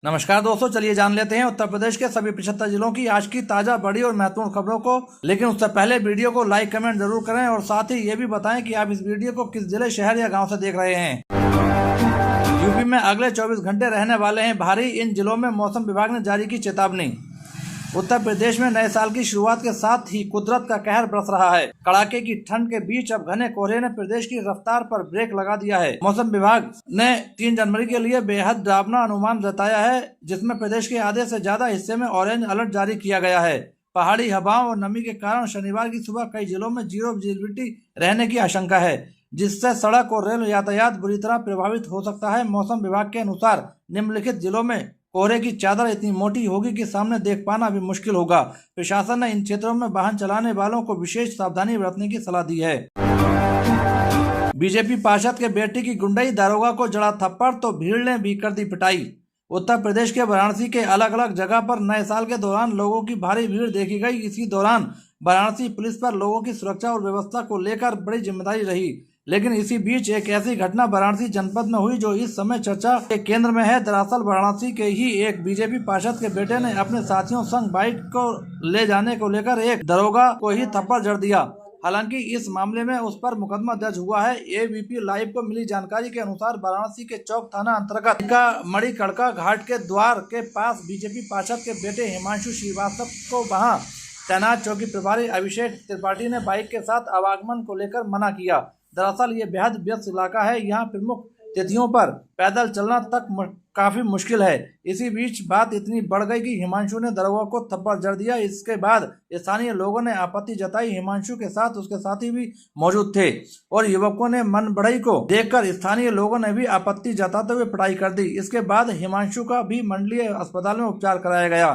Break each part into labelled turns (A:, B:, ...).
A: नमस्कार दोस्तों, चलिए जान लेते हैं उत्तर प्रदेश के सभी 75 जिलों की आज की ताजा बड़ी और महत्वपूर्ण खबरों को। लेकिन उससे पहले वीडियो को लाइक कमेंट जरूर करें और साथ ही ये भी बताएं कि आप इस वीडियो को किस जिले, शहर या गांव से देख रहे हैं। यूपी में अगले 24 घंटे रहने वाले हैं भारी। इन जिलों में मौसम विभाग ने जारी की चेतावनी। उत्तर प्रदेश में नए साल की शुरुआत के साथ ही कुदरत का कहर बरस रहा है। कड़ाके की ठंड के बीच अब घने कोहरे ने प्रदेश की रफ्तार पर ब्रेक लगा दिया है। मौसम विभाग ने 3 जनवरी के लिए बेहद डरावना अनुमान जताया है, जिसमें प्रदेश के आधे से ज्यादा हिस्से में ऑरेंज अलर्ट जारी किया गया है। पहाड़ी हवाओं और नमी के कारण शनिवार की सुबह कई जिलों में जीरो विजिबिलिटी रहने की आशंका है, जिससे सड़क और रेल यातायात बुरी तरह प्रभावित हो सकता है। मौसम विभाग के अनुसार निम्नलिखित जिलों में कोहरे की चादर इतनी मोटी होगी कि सामने देख पाना भी मुश्किल होगा। प्रशासन ने इन क्षेत्रों में वाहन चलाने वालों को विशेष सावधानी बरतने की सलाह दी है। बीजेपी पार्षद के बेटे की गुंडई, दारोगा को जड़ा थप्पड़ तो भीड़ ने भी कर दी पिटाई। उत्तर प्रदेश के वाराणसी के अलग अलग जगह पर नए साल के दौरान लोगों की भारी भीड़ देखी गई। इसी दौरान वाराणसी पुलिस पर लोगों की सुरक्षा और व्यवस्था को लेकर बड़ी जिम्मेदारी रही। लेकिन इसी बीच एक ऐसी घटना वाराणसी जनपद में हुई जो इस समय चर्चा के केंद्र में है। दरअसल वाराणसी के ही एक बीजेपी पार्षद के बेटे ने अपने साथियों संग बाइक को ले जाने को लेकर एक दरोगा को ही थप्पड़ जड़ दिया। हालांकि इस मामले में उस पर मुकदमा दर्ज हुआ है। एबीपी लाइव को मिली जानकारी के अनुसार वाराणसी के चौक थाना अंतर्गत मड़ी कड़का घाट के द्वार के पास बीजेपी पार्षद के बेटे हिमांशु श्रीवास्तव को वहां तैनात चौकी प्रभारी अभिषेक त्रिपाठी ने बाइक के साथ आवागमन को लेकर मना किया। दरअसल ये बेहद व्यस्त इलाका है। यहाँ प्रमुख तिथियों पर पैदल चलना तक काफी मुश्किल है। इसी बीच बात इतनी बढ़ गई कि हिमांशु ने दरोगा को थप्पड़ जड़ दिया। इसके बाद स्थानीय लोगों ने आपत्ति जताई। हिमांशु के साथ उसके साथी भी मौजूद थे और युवकों ने मन बढ़ई को देखकर स्थानीय लोगों ने भी आपत्ति जताते हुए पिटाई कर दी। इसके बाद हिमांशु का भी मंडलीय अस्पताल में उपचार कराया गया।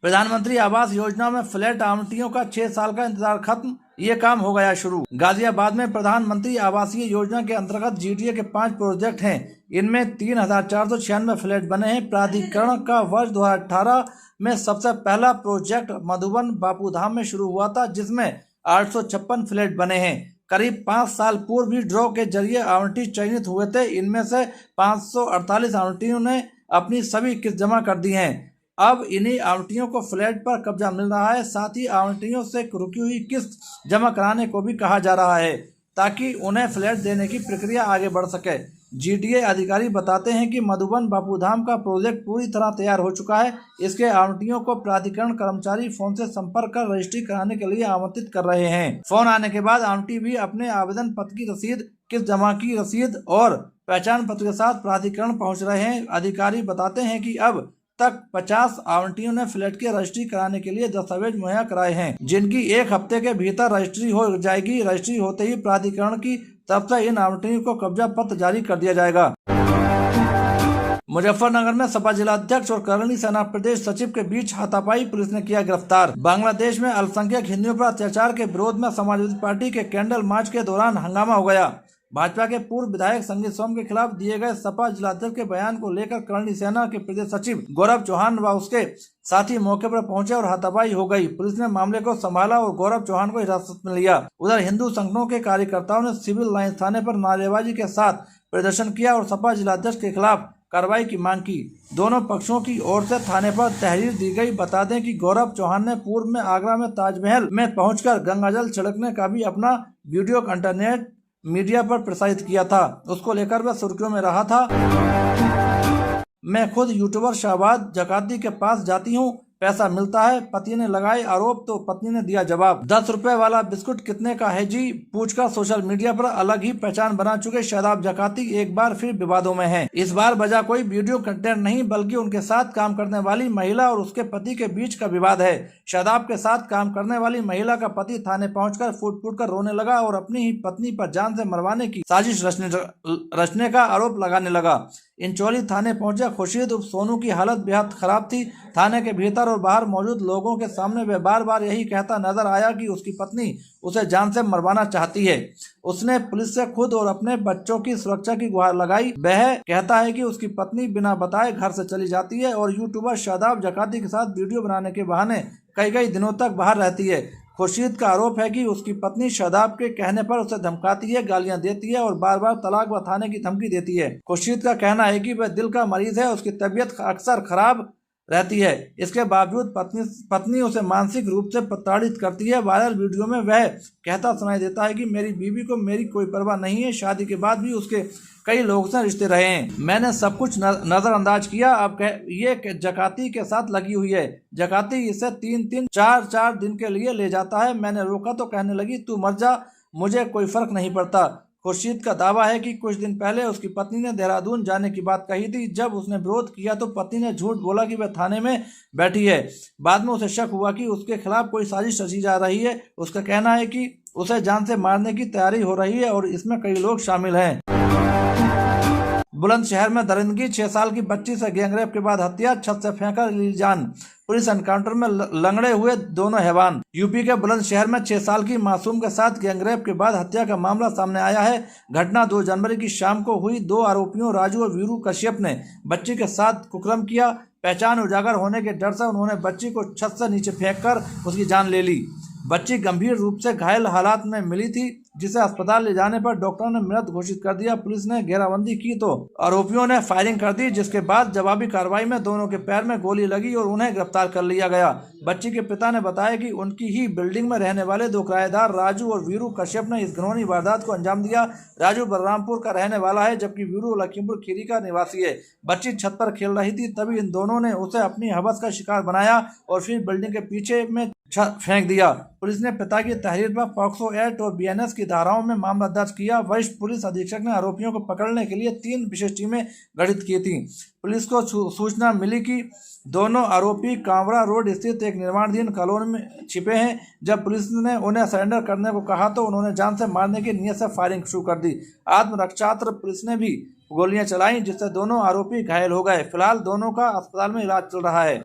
A: प्रधानमंत्री आवास योजना में फ्लैट आवंटियों का 6 साल का इंतजार खत्म, ये काम हो गया शुरू। गाजियाबाद में प्रधानमंत्री आवासीय योजना के अंतर्गत जीटीए के 5 प्रोजेक्ट हैं। इनमें 3496 फ्लैट बने हैं। प्राधिकरण का वर्ष 2018 में सबसे पहला प्रोजेक्ट मधुबन बापूधाम में शुरू हुआ था, जिसमें 856 फ्लैट बने हैं। करीब 5 साल पूर्व भी ड्रॉ के जरिए आवंटी चयनित हुए थे। इनमें से 548 आवंटियों ने अपनी सभी किस्त जमा कर दी हैं। अब इन्हीं आवंटियों को फ्लैट पर कब्जा मिल रहा है। साथ ही आवंटियों से रुकी हुई किस्त जमा कराने को भी कहा जा रहा है, ताकि उन्हें फ्लैट देने की प्रक्रिया आगे बढ़ सके। जीटीए अधिकारी बताते हैं कि मधुबन बापूधाम का प्रोजेक्ट पूरी तरह तैयार हो चुका है। इसके आवंटियों को प्राधिकरण कर्मचारी फोन से संपर्क कर रजिस्ट्री कराने के लिए आमंत्रित कर रहे हैं। फोन आने के बाद आवंटी भी अपने आवेदन पत्र की रसीद, किस्त जमा की रसीद और पहचान पत्र के साथ प्राधिकरण पहुँच रहे हैं। अधिकारी बताते हैं कि अब तक 50 आवंटियों ने फ्लैट की रजिस्ट्री कराने के लिए दस्तावेज मुहैया कराए हैं, जिनकी 1 हफ्ते के भीतर रजिस्ट्री हो जाएगी। रजिस्ट्री होते ही प्राधिकरण की तरफ से इन आवंटियों को कब्जा पत्र जारी कर दिया जाएगा। मुजफ्फरनगर में सपा जिलाध्यक्ष और करणी सेना प्रदेश सचिव के बीच हाथापाई, पुलिस ने किया गिरफ्तार। बांग्लादेश में अल्पसंख्यक हिंदुओं पर अत्याचार के विरोध में समाजवादी पार्टी के कैंडल मार्च के दौरान हंगामा हो गया। भाजपा के पूर्व विधायक संगीत सोम के खिलाफ दिए गए सपा जिलाध्यक्ष के बयान को लेकर करणी सेना के प्रदेश सचिव गौरव चौहान व उसके साथी मौके पर पहुंचे और हाथापाई हो गई। पुलिस ने मामले को संभाला और गौरव चौहान को हिरासत में लिया। उधर हिंदू संगठनों के कार्यकर्ताओं ने सिविल लाइन थाने पर नारेबाजी के साथ प्रदर्शन किया और सपा जिलाध्यक्ष के खिलाफ कार्रवाई की मांग की। दोनों पक्षों की ओर से थाने पर तहरीर दी गई। बता दें कि गौरव चौहान ने पूर्व में आगरा में ताजमहल में पहुंचकर गंगाजल छिड़कने का भी अपना वीडियो इंटरनेट मीडिया पर प्रसारित किया था। उसको लेकर वह सुर्खियों में रहा था। मैं खुद यूट्यूबर शाहबाज जकाती के पास जाती हूँ, पैसा मिलता है। पति ने लगाए आरोप तो पत्नी ने दिया जवाब। 10 रुपए वाला बिस्कुट कितने का है जी, पूछकर सोशल मीडिया पर अलग ही पहचान बना चुके शादाब जकाती एक बार फिर विवादों में हैं। इस बार वजह कोई वीडियो कंटेंट नहीं, बल्कि उनके साथ काम करने वाली महिला और उसके पति के बीच का विवाद है। शादाब के साथ काम करने वाली महिला का पति थाने पहुंचकर फूट फूट कर रोने लगा और अपनी ही पत्नी पर जान से मरवाने की साजिश रचने का आरोप लगाने लगा। इंचौली थाने पहुंचे खुर्शीद उर्फ सोनू की हालत बेहद खराब थी। थाने के भीतर और बाहर मौजूद लोगों के सामने वह बार बार यही कहता नजर आया कि उसकी पत्नी उसे जान से मरवाना चाहती है। उसने पुलिस से खुद और अपने बच्चों की सुरक्षा की गुहार लगाई। वह कहता है कि उसकी पत्नी बिना बताए घर से चली जाती है और यूट्यूबर शादाब जकाती के साथ वीडियो बनाने के बहाने कई दिनों तक बाहर रहती है। खुर्शीद का आरोप है कि उसकी पत्नी शादाब के कहने पर उसे धमकाती है, गालियां देती है और बार बार तलाक व थाने की धमकी देती है। खुर्शीद का कहना है कि वह दिल का मरीज है, उसकी तबीयत अक्सर खराब रहती है। इसके बावजूद पत्नी उसे मानसिक रूप से प्रताड़ित करती है। वायरल वीडियो में वह कहता सुनाई देता है कि मेरी बीवी को मेरी कोई परवाह नहीं है, शादी के बाद भी उसके कई लोगों से रिश्ते रहे हैं, मैंने सब कुछ नजरअंदाज किया। अब ये जकाती के साथ लगी हुई है, जकाती इसे 3-3, 4-4 दिन के लिए ले जाता है। मैंने रोका तो कहने लगी तू मर जा, मुझे कोई फर्क नहीं पड़ता। खुर्शीद का दावा है कि कुछ दिन पहले उसकी पत्नी ने देहरादून जाने की बात कही थी। जब उसने विरोध किया तो पत्नी ने झूठ बोला कि वह थाने में बैठी है। बाद में उसे शक हुआ कि उसके खिलाफ कोई साजिश रची जा रही है। उसका कहना है कि उसे जान से मारने की तैयारी हो रही है और इसमें कई लोग शामिल हैं। बुलंदशहर में दरिंदगी, 6 साल की बच्ची से गैंगरेप के बाद हत्या, छत से फेंकर ली जान। पुलिस एनकाउंटर में लंगड़े हुए दोनों हैवान। यूपी के बुलंदशहर में 6 साल की मासूम के साथ गैंगरेप के बाद हत्या का मामला सामने आया है। घटना 2 जनवरी की शाम को हुई। 2 आरोपियों राजू और वीरू कश्यप ने बच्ची के साथ कुकर्म किया। पहचान उजागर होने के डर से उन्होंने बच्ची को छत से नीचे फेंककर उसकी जान ले ली। बच्ची गंभीर रूप से घायल हालात में मिली थी, जिसे अस्पताल ले जाने पर डॉक्टर ने मृत घोषित कर दिया। पुलिस ने घेराबंदी की तो आरोपियों ने फायरिंग कर दी, जिसके बाद जवाबी कार्रवाई में दोनों के पैर में गोली लगी और उन्हें गिरफ्तार कर लिया गया। बच्ची के पिता ने बताया कि उनकी ही बिल्डिंग में रहने वाले 2 किराएदार राजू और वीरू कश्यप ने इस घिनौनी वारदात को अंजाम दिया। राजू बलरामपुर का रहने वाला है, जबकि वीरू लखीमपुर खीरी का निवासी है। बच्ची छत पर खेल रही थी, तभी इन दोनों ने उसे अपनी हवस का शिकार बनाया और फिर बिल्डिंग के पीछे में फेंक दिया। पुलिस ने पिता की तहरीर पर पॉक्सो एक्ट और बीएनएस की धाराओं में मामला दर्ज किया। वरिष्ठ पुलिस अधीक्षक ने आरोपियों को पकड़ने के लिए 3 विशेष टीमें गठित की थी। पुलिस को सूचना मिली कि दोनों आरोपी कांवड़ा रोड स्थित एक निर्माणाधीन कॉलोनी में छिपे हैं। जब पुलिस ने उन्हें सरेंडर करने को कहा तो उन्होंने जान से मारने की नीयत से फायरिंग शुरू कर दी। आत्मरक्षार्थ पुलिस ने भी गोलियां चलाई, जिससे दोनों आरोपी घायल हो गए। फिलहाल दोनों का अस्पताल में इलाज चल रहा है।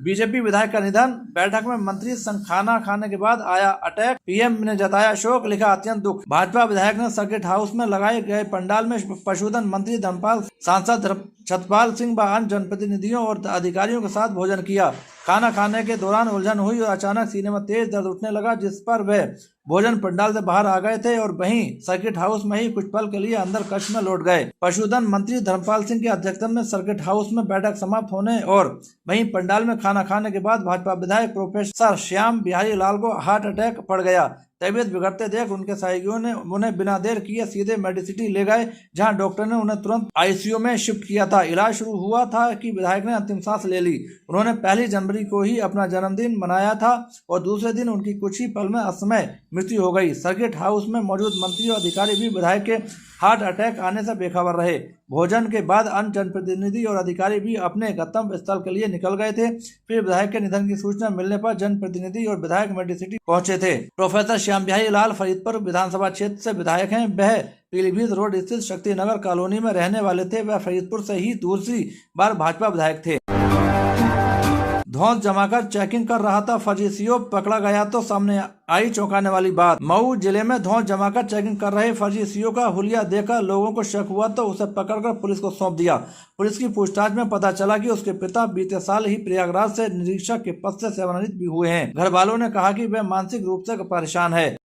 A: बीजेपी विधायक का निधन, बैठक में मंत्री संग खाना खाने के बाद आया अटैक, पीएम ने जताया शोक, लिखा अत्यंत दुख। भाजपा विधायक ने सर्किट हाउस में लगाए गए पंडाल में पशुधन मंत्री धर्मपाल, सांसद छतपाल सिंह व अन्य जनप्रतिनिधियों और अधिकारियों के साथ भोजन किया। खाना खाने के दौरान उलझन हुई और अचानक सीने में तेज दर्द उठने लगा, जिस पर वे भोजन पंडाल से बाहर आ गए थे और वहीं सर्किट हाउस में ही कुछ पल के लिए अंदर कक्ष में लौट गए। पशुधन मंत्री धर्मपाल सिंह की अध्यक्षता में सर्किट हाउस में बैठक समाप्त होने और वहीं पंडाल में खाना खाने के बाद भाजपा विधायक प्रोफेसर श्याम बिहारी लाल को हार्ट अटैक पड़ गया। तबीयत बिगड़ते देख उनके सहयोगियों ने उन्हें बिना देर किए सीधे मेडिसिटी ले गए, जहां डॉक्टर ने उन्हें तुरंत आईसीयू में शिफ्ट किया था। इलाज शुरू हुआ था कि विधायक ने अंतिम सांस ले ली। उन्होंने 1 जनवरी को ही अपना जन्मदिन मनाया था और दूसरे दिन उनकी कुछ ही पल में असमय मृत्यु हो गई। सर्किट हाउस में मौजूद मंत्री और अधिकारी भी विधायक के हार्ट अटैक आने से बेखबर रहे। भोजन के बाद अन्य जनप्रतिनिधि और अधिकारी भी अपने गंतव्य स्थल के लिए निकल गए थे। फिर विधायक के निधन की सूचना मिलने पर जनप्रतिनिधि और विधायक मेडिसिटी पहुंचे थे। प्रोफेसर श्याम बिहारी लाल फरीदपुर विधानसभा क्षेत्र से विधायक हैं। वह पीलीभीत रोड स्थित शक्तिनगर कॉलोनी में रहने वाले थे। वह फरीदपुर से ही दूसरी बार भाजपा विधायक थे। धौंस जमाकर चेकिंग कर रहा था फर्जी सीओ, पकड़ा गया तो सामने आई चौंकाने वाली बात। मऊ जिले में धौंस जमाकर चेकिंग कर रहे फर्जी सीओ का हुलिया देखकर लोगों को शक हुआ तो उसे पकड़कर पुलिस को सौंप दिया। पुलिस की पूछताछ में पता चला कि उसके पिता बीते साल ही प्रयागराज से निरीक्षक के पद से सेवानिवृत्त भी हुए हैं। घर वालों ने कहा कि वह मानसिक रूप से परेशान है।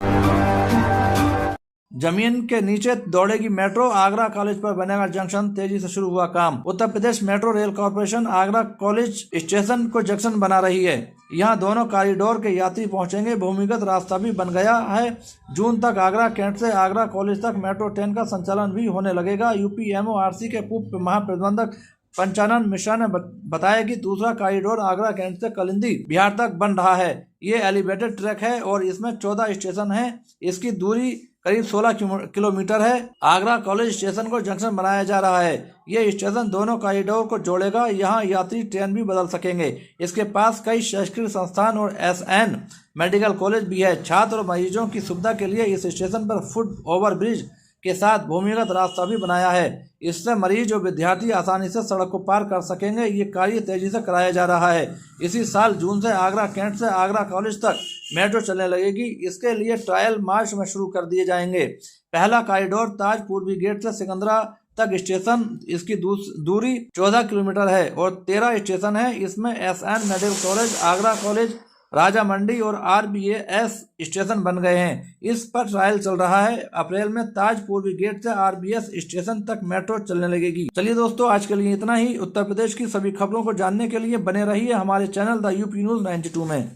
A: जमीन के नीचे दौड़ेगी मेट्रो, आगरा कॉलेज पर बनेगा जंक्शन, तेजी से शुरू हुआ काम। Uttar Pradesh Metro Rail Corporation Agra College station को जंक्शन बना रही है। यहां दोनों कॉरिडोर के यात्री पहुंचेंगे। भूमिगत रास्ता भी बन गया है। जून तक आगरा कैंट से आगरा कॉलेज तक मेट्रो ट्रेन का संचालन भी होने लगेगा। यूपीएमओआरसी के पूर्व महाप्रबंधक पंचानन मिश्रा ने बताया कि दूसरा कॉरिडोर आगरा कैंट से कलिंदी बिहार तक बन रहा है। ये एलिवेटेड ट्रैक है और इसमें 14 स्टेशन है। इसकी दूरी करीब 16 किलोमीटर है। आगरा कॉलेज स्टेशन को जंक्शन बनाया जा रहा है। ये स्टेशन दोनों कॉरिडोर को जोड़ेगा। यहाँ यात्री ट्रेन भी बदल सकेंगे। इसके पास कई शैक्षणिक संस्थान और एसएन मेडिकल कॉलेज भी है। छात्र और मरीजों की सुविधा के लिए इस स्टेशन पर फुट ओवरब्रिज के साथ भूमिगत रास्ता भी बनाया है। इससे मरीज और विद्यार्थी आसानी से सड़क को पार कर सकेंगे। ये कार्य तेजी से कराया जा रहा है। इसी साल जून से आगरा कैंट से आगरा कॉलेज तक मेट्रो चलने लगेगी। इसके लिए ट्रायल मार्च में शुरू कर दिए जाएंगे। पहला कॉरिडोर ताज पूर्वी गेट से सिकंदरा तक स्टेशन, इसकी दूरी 14 किलोमीटर है और 13 स्टेशन है। इसमें SN Medical College, Agra College Raja Mandi और RBS स्टेशन बन गए हैं। इस पर ट्रायल चल रहा है। अप्रैल में ताज पूर्वी गेट से RBS स्टेशन तक मेट्रो चलने लगेगी। चलिए दोस्तों, आज के लिए इतना ही। उत्तर प्रदेश की सभी खबरों को जानने के लिए बने रहिए हमारे चैनल द UP News 92 में।